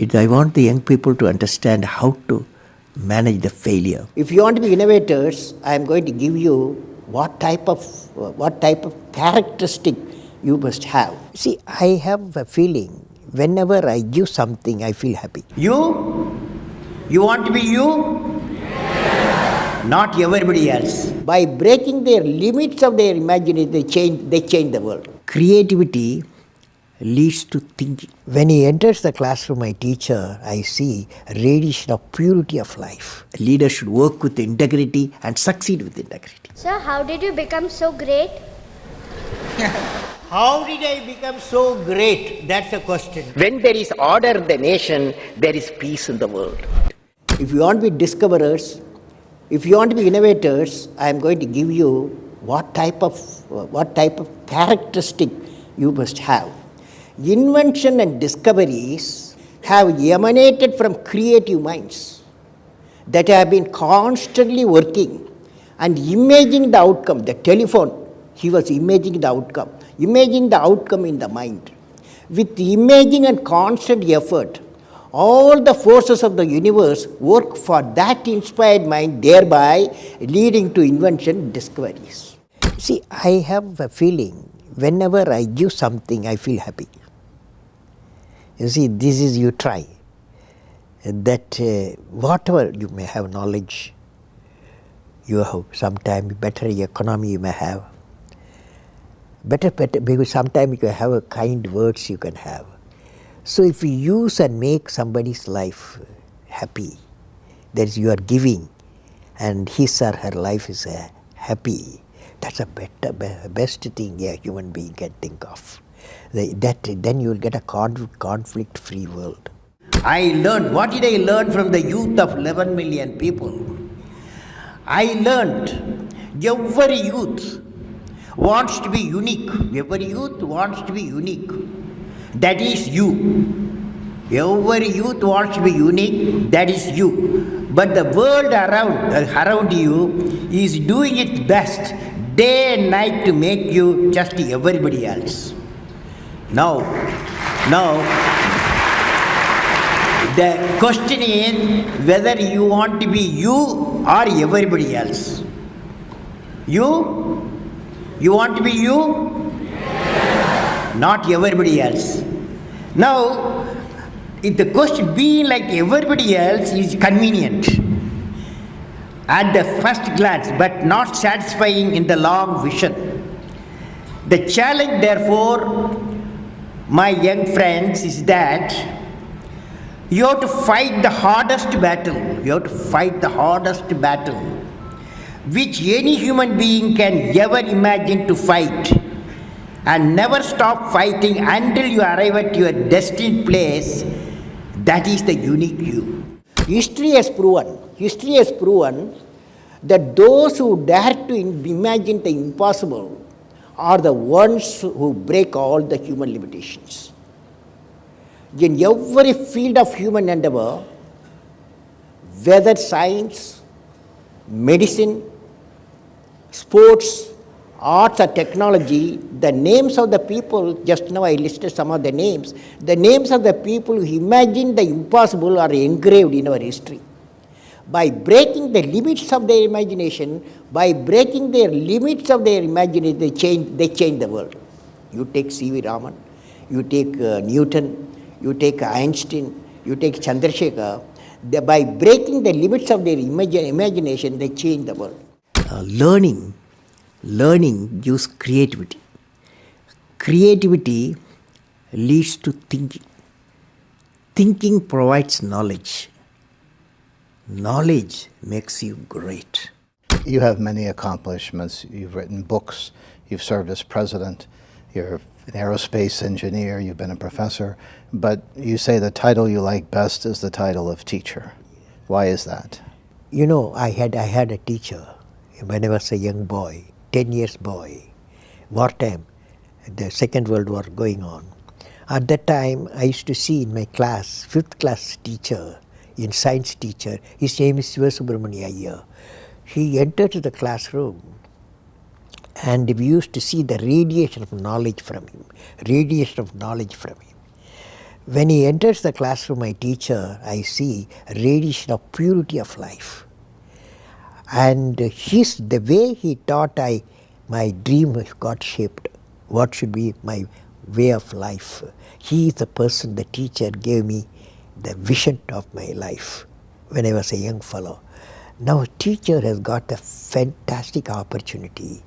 I want the young people to understand how to manage the failure. If you want to be innovators, I am going to give you what type of characteristic you must have. See, I have a feeling whenever I give something, I feel happy. You want to be you? Not everybody else. By breaking their limits of their imagination, they change the world. Creativity leads to thinking. When he enters the classroom, my teacher, I see a radiation of purity of life. A leader should work with integrity and succeed with integrity. Sir, how did you become so great? How did I become so great? That's the question. When there is order in the nation, there is peace in the world. If you want to be discoverers, if you want to be innovators, I am going to give you what type of characteristic you must have. Invention and discoveries have emanated from creative minds that have been constantly working and imagining the outcome. The telephone, he was imagining the outcome in the mind. With imaging and constant effort, all the forces of the universe work for that inspired mind, thereby leading to invention and discoveries. See, I have a feeling whenever I give something, I feel happy. You see, this is you try. That whatever you may have knowledge, you have sometimes better economy you may have. Better, because sometimes you can have a kind words you can have. So if you use and make somebody's life happy, that is you are giving, and his or her life is happy, that's a best thing a human being can think of. Then you will get a conflict-free world. What did I learn from the youth of 11 million people? I learned every youth wants to be unique. Every youth wants to be unique. That is you. Every youth wants to be unique. That is you. But the world around you is doing its best day and night to make you just everybody else. Now, the question is whether you want to be you or everybody else. You want to be you? Not everybody else. Now, if the question being like everybody else is convenient at the first glance, but not satisfying in the long vision. The challenge, therefore, my young friends, is that you have to fight the hardest battle. You have to fight the hardest battle which any human being can ever imagine to fight, and never stop fighting until you arrive at your destined place. That is the unique you. History has proven that those who dare to imagine the impossible are the ones who break all the human limitations. In every field of human endeavor, whether science, medicine, sports, arts or technology, the names of the people, just now I listed some of the names of the people who imagined the impossible are engraved in our history. By breaking the limits of their imagination, they change the world. You take C.V. Raman, you take Newton, you take Einstein, you take Chandrasekhar. By breaking the limits of their imagination, they change the world. Learning gives creativity. Creativity leads to thinking. Thinking provides knowledge. Knowledge makes you great. You have many accomplishments. You've written books. You've served as president. You're an aerospace engineer. You've been a professor. But you say the title you like best is the title of teacher. Why is that? You know, I had a teacher when I was a young boy, 10 years boy, wartime, the Second World War going on. At that time, I used to see in my class, 5th class teacher, in science teacher, his name is Subramania Iyer. He entered the classroom and we used to see the radiation of knowledge from him. When he enters the classroom, my teacher, I see a radiation of purity of life. And the way he taught, my dream got shaped. What should be my way of life? He is the person, the teacher gave me the vision of my life when I was a young fellow. Now a teacher has got a fantastic opportunity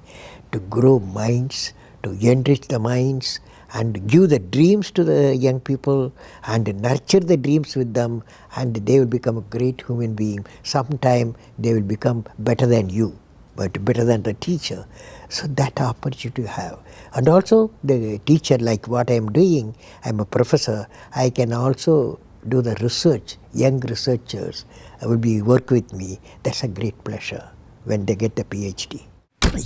to grow minds, to enrich the minds, and give the dreams to the young people and nurture the dreams with them, and they will become a great human being. Sometime they will become better than you, but better than the teacher. So that opportunity you have. And also the teacher, like what I am doing, I am a professor, I can also do the research. Young researchers will work with me. That's a great pleasure when they get the PhD.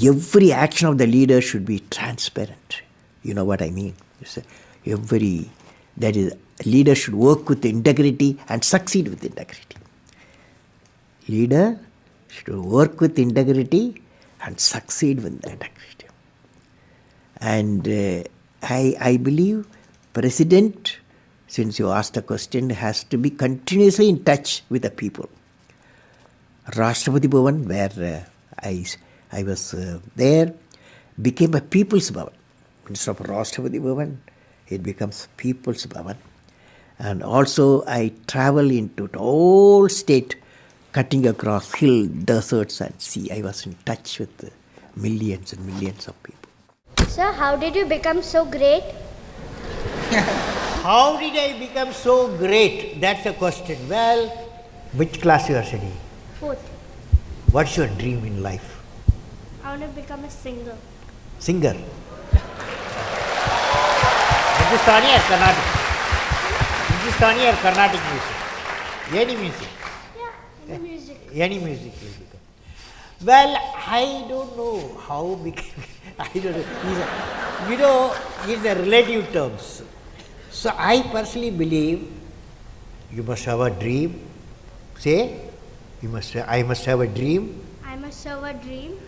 Every action of the leader should be transparent. You know what I mean? Leader should work with integrity and succeed with integrity. Leader should work with integrity and succeed with integrity. And I believe President, since you asked the question, has to be continuously in touch with the people. Rashtrapati Bhavan, where I was there, became a People's Bhavan. Instead of Rashtrapati Bhavan, it becomes People's Bhavan. And also I travel into the whole state, cutting across hill, deserts and sea. I was in touch with millions and millions of people. Sir, how did you become so great? How did I become so great? That's a question. Well, which class you are studying? 4th. What's your dream in life? I want to become a singer. Singer. Hindustani or Carnatic? Hindustani or Carnatic music? Any music? Yeah, any music. Any music will become. Well, I don't know how became. I don't know. These are relative terms. So I personally believe you must have a dream. Say, I must have a dream. I must have a dream.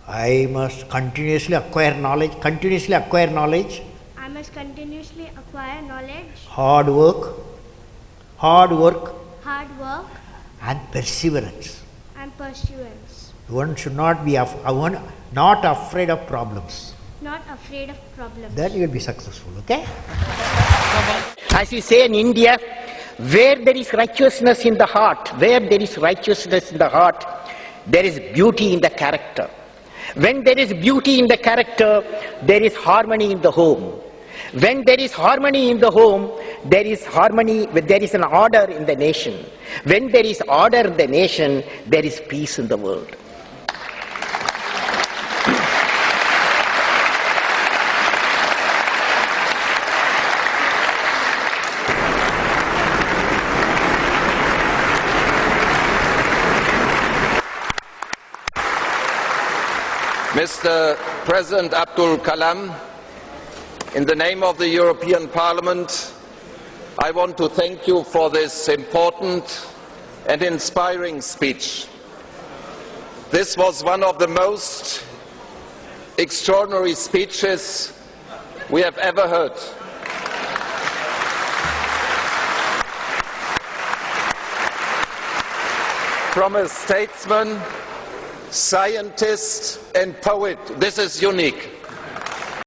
I must continuously acquire knowledge. I must continuously acquire knowledge. Hard work. Hard work. And perseverance. And pursuance. One should not be not afraid of problems. Not afraid of problems. Then you will be successful, okay? As we say in India, where there is righteousness in the heart, there is beauty in the character. When there is beauty in the character, there is harmony in the home. When there is harmony in the home, there is an order in the nation. When there is order in the nation, there is peace in the world. Mr. President Abdul Kalam, in the name of the European Parliament, I want to thank you for this important and inspiring speech. This was one of the most extraordinary speeches we have ever heard. From a statesman, scientist and poet, this is unique.